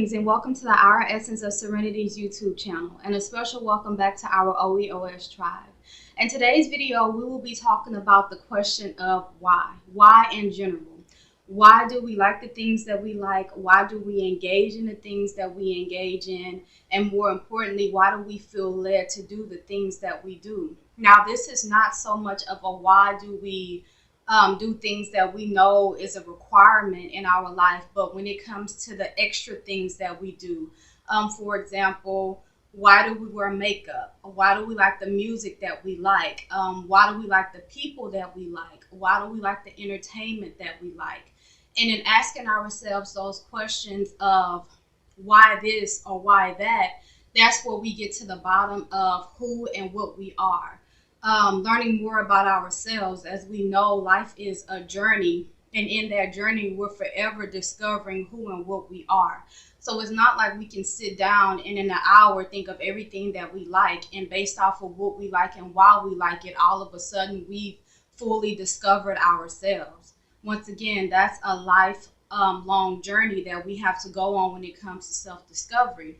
Greetings and welcome to the Our Essence of Serenity's YouTube channel, and a special welcome back to our OEOS tribe. In today's video, we will be talking about the question of why. Why in general. Why do we like the things that we like? Why do we engage in the things that we engage in? And more importantly, why do we feel led to do the things that we do? Now, this is not so much of a why do we do things that we know is a requirement in our life, but when it comes to the extra things that we do, for example, why do we wear makeup? Why do we like the music that we like? Why do we like the people that we like? Why do we like the entertainment that we like? And in asking ourselves those questions of why this or why that, that's where we get to the bottom of who and what we are. Learning more about ourselves. As we know, life is a journey, and in that journey we're forever discovering who and what we are. So it's not like we can sit down and in an hour think of everything that we like, and based off of what we like and why we like it, all of a sudden we've fully discovered ourselves. Once again, that's a life-long journey that we have to go on when it comes to self-discovery.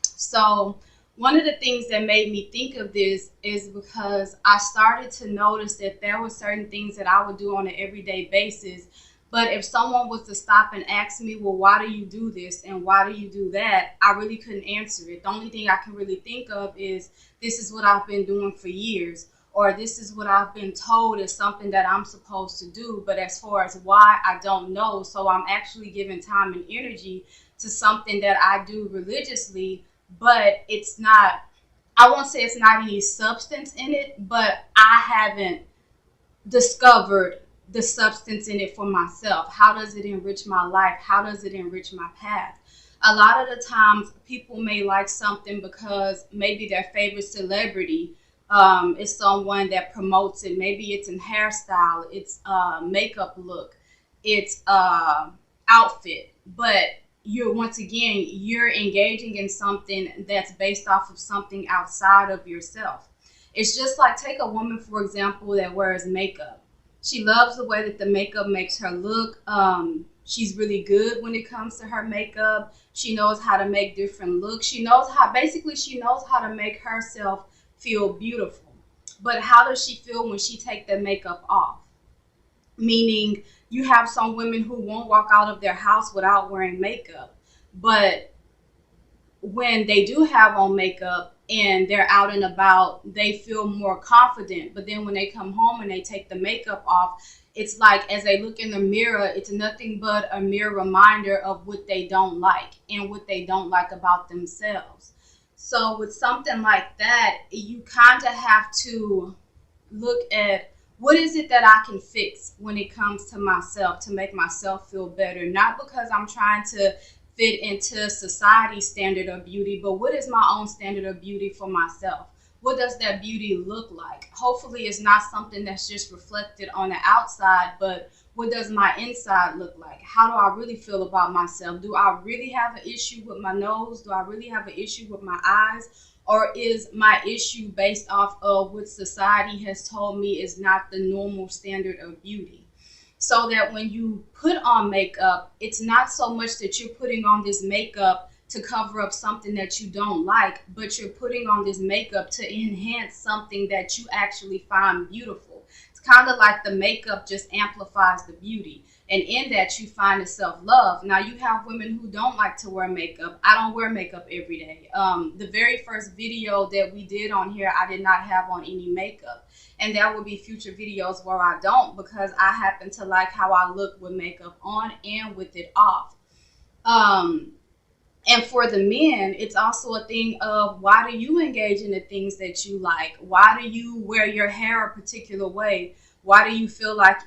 So one of the things that made me think of this is because I started to notice that there were certain things that I would do on an everyday basis. But if someone was to stop and ask me, well, why do you do this and why do you do that? I really couldn't answer it. The only thing I can really think of is this is what I've been doing for years, or this is what I've been told is something that I'm supposed to do. But as far as why, I don't know. So I'm actually giving time and energy to something that I do religiously, but it's not, I won't say it's not any substance in it, but I haven't discovered the substance in it for myself. How does it enrich my life? How does it enrich my path? A lot of the times people may like something because maybe their favorite celebrity is someone that promotes it. Maybe it's in hairstyle, it's makeup look, it's outfit, but you're engaging in something that's based off of something outside of yourself. It's just like, take a woman, for example, that wears makeup. She loves the way that the makeup makes her look. She's really good when it comes to her makeup. She knows how to make different looks. She knows how to make herself feel beautiful. But how does she feel when she takes the makeup off? Meaning, you have some women who won't walk out of their house without wearing makeup. But when they do have on makeup and they're out and about, they feel more confident. But then when they come home and they take the makeup off, it's like as they look in the mirror, it's nothing but a mere reminder of what they don't like and what they don't like about themselves. So with something like that, you kind of have to look at, what is it that I can fix when it comes to myself to make myself feel better? Not because I'm trying to fit into society's standard of beauty, but what is my own standard of beauty for myself? What does that beauty look like? Hopefully it's not something that's just reflected on the outside, but what does my inside look like? How do I really feel about myself? Do I really have an issue with my nose? Do I really have an issue with my eyes? Or is my issue based off of what society has told me is not the normal standard of beauty? So that when you put on makeup, it's not so much that you're putting on this makeup to cover up something that you don't like, but you're putting on this makeup to enhance something that you actually find beautiful. It's kind of like the makeup just amplifies the beauty. And in that, you find the self-love. Now, you have women who don't like to wear makeup. I don't wear makeup every day. The very first video that we did on here, I did not have on any makeup. And there will be future videos where I don't, because I happen to like how I look with makeup on and with it off. And for the men, it's also a thing of, why do you engage in the things that you like? Why do you wear your hair a particular way? Why do you feel like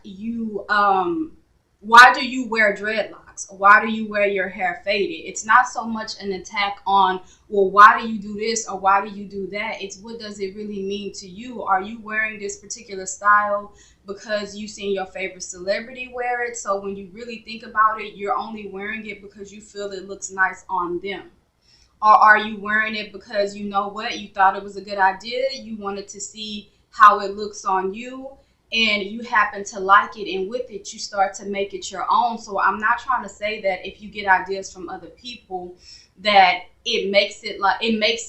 why do you wear dreadlocks? Why do you wear your hair faded? It's not so much an attack on, well, why do you do this or why do you do that? It's, what does it really mean to you? Are you wearing this particular style because you've seen your favorite celebrity wear it? So when you really think about it, you're only wearing it because you feel it looks nice on them. Or are you wearing it because, you know what, you thought it was a good idea, you wanted to see how it looks on you, and you happen to like it, and with it you start to make it your own. So I'm not trying to say that if you get ideas from other people that it makes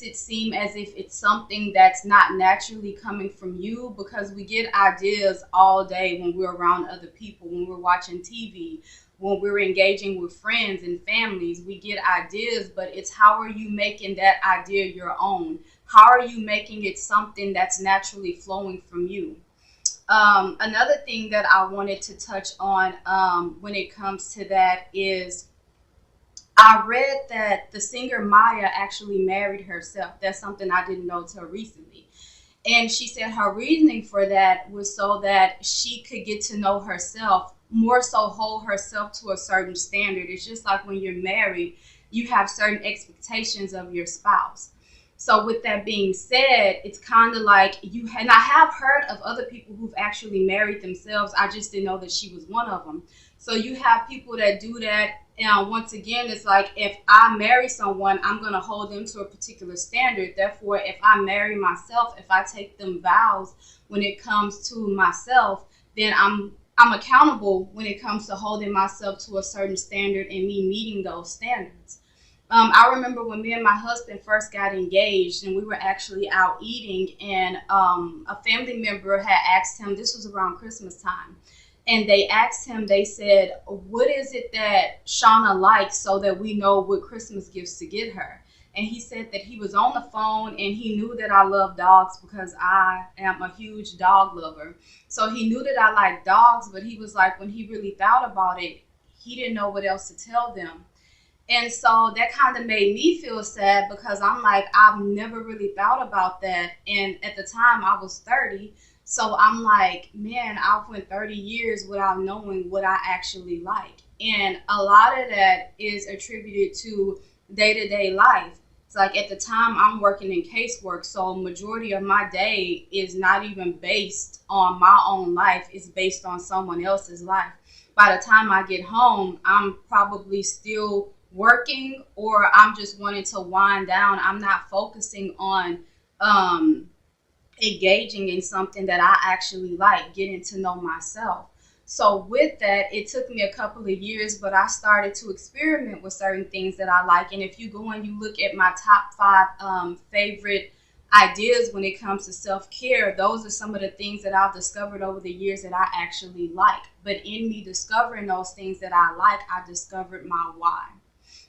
it seem as if it's something that's not naturally coming from you, because we get ideas all day when we're around other people, when we're watching TV, when we're engaging with friends and families. We get ideas, but it's how are you making that idea your own? How are you making it something that's naturally flowing from you? Another thing that I wanted to touch on when it comes to that is I read that the singer Maya actually married herself. That's something I didn't know till recently. And she said her reasoning for that was so that she could get to know herself, more so hold herself to a certain standard. It's just like when you're married, you have certain expectations of your spouse. So with that being said, it's kind of like and I have heard of other people who've actually married themselves. I just didn't know that she was one of them. So you have people that do that. And once again, it's like if I marry someone, I'm going to hold them to a particular standard. Therefore, if I marry myself, if I take them vows when it comes to myself, then I'm accountable when it comes to holding myself to a certain standard and me meeting those standards. I remember when me and my husband first got engaged and we were actually out eating, and a family member had asked him, this was around Christmas time, and they asked him, they said, what is it that Shana likes so that we know what Christmas gifts to get her? And he said that he was on the phone and he knew that I love dogs because I am a huge dog lover. So he knew that I like dogs, but he was like, when he really thought about it, he didn't know what else to tell them. And so that kind of made me feel sad because I'm like, I've never really thought about that. And at the time I was 30. So I'm like, man, I've went 30 years without knowing what I actually like. And a lot of that is attributed to day-to-day life. It's like at the time I'm working in casework. So majority of my day is not even based on my own life. It's based on someone else's life. By the time I get home, I'm probably still working, or I'm just wanting to wind down. I'm not focusing on engaging in something that I actually like, getting to know myself. So with that, it took me a couple of years, but I started to experiment with certain things that I like. And if you go and you look at my top 5 favorite ideas when it comes to self-care, those are some of the things that I've discovered over the years that I actually like. But in me discovering those things that I like, I discovered my why.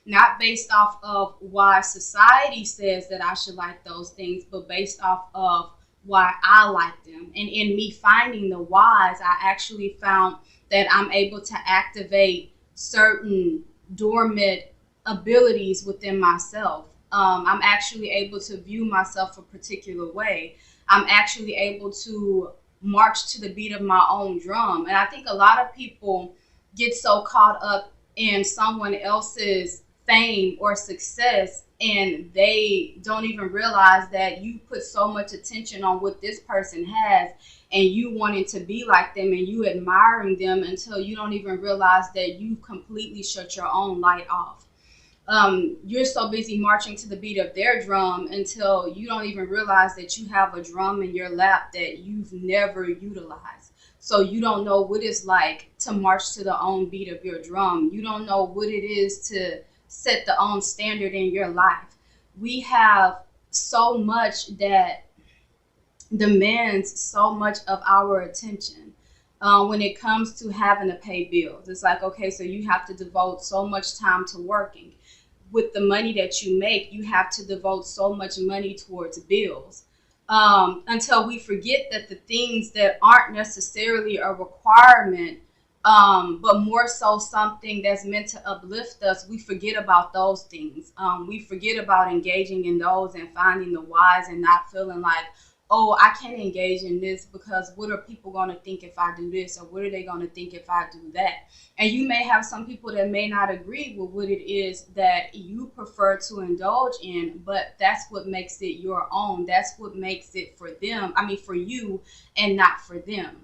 Not based off of why society says that I should like those things, but based off of why I like them. And in me finding the whys, I actually found that I'm able to activate certain dormant abilities within myself. I'm actually able to view myself a particular way. I'm actually able to march to the beat of my own drum. And I think a lot of people get so caught up in someone else's fame or success, and they don't even realize that you put so much attention on what this person has and you wanting to be like them and you admiring them until you don't even realize that you completely shut your own light off. You're so busy marching to the beat of their drum until you don't even realize that you have a drum in your lap that you've never utilized. So you don't know what it's like to march to the own beat of your drum. You don't know what it is to set the own standard in your life. We have so much that demands so much of our attention. When it comes to having to pay bills, it's like, okay, so you have to devote so much time to working. With the money that you make, you have to devote so much money towards bills. Until we forget that the things that aren't necessarily a requirement, but more so something that's meant to uplift us, we forget about those things. We forget about engaging in those and finding the whys and not feeling like, oh, I can't engage in this because what are people going to think if I do this, or what are they going to think if I do that? And you may have some people that may not agree with what it is that you prefer to indulge in, but that's what makes it your own. That's what makes it for them. I mean, for you and not for them.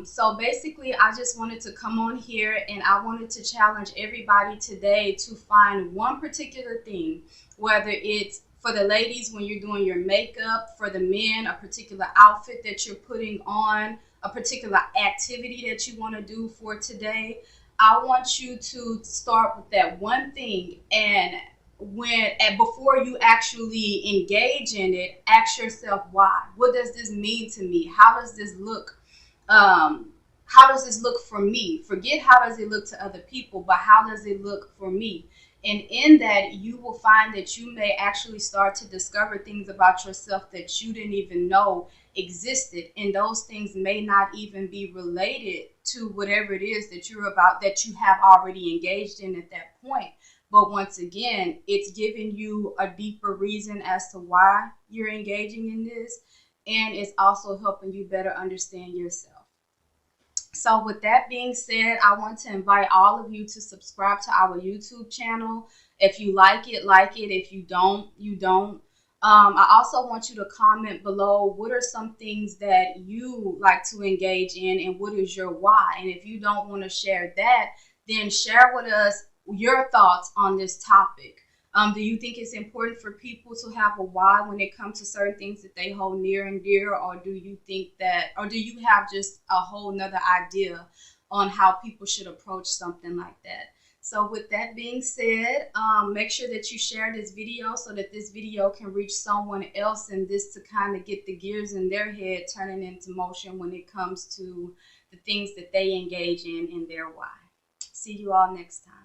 So basically, I just wanted to come on here and I wanted to challenge everybody today to find one particular thing, whether it's for the ladies when you're doing your makeup, for the men, a particular outfit that you're putting on, a particular activity that you want to do for today, I want you to start with that one thing, and before you actually engage in it, ask yourself why. What does this mean to me? How does this look? How does this look for me? Forget how does it look to other people, but how does it look for me? And in that, you will find that you may actually start to discover things about yourself that you didn't even know existed. And those things may not even be related to whatever it is that that you have already engaged in at that point. But once again, it's giving you a deeper reason as to why you're engaging in this. And it's also helping you better understand yourself. So with that being said, I want to invite all of you to subscribe to our YouTube channel. If you like it, like it. If you don't, you don't. I also want you to comment below what are some things that you like to engage in and what is your why. And if you don't want to share that, then share with us your thoughts on this topic. Do you think it's important for people to have a why when it comes to certain things that they hold near and dear? Or do you think that, or do you have just a whole nother idea on how people should approach something like that? So with that being said, make sure that you share this video so that this video can reach someone else, and this to kind of get the gears in their head turning into motion when it comes to the things that they engage in their why. See you all next time.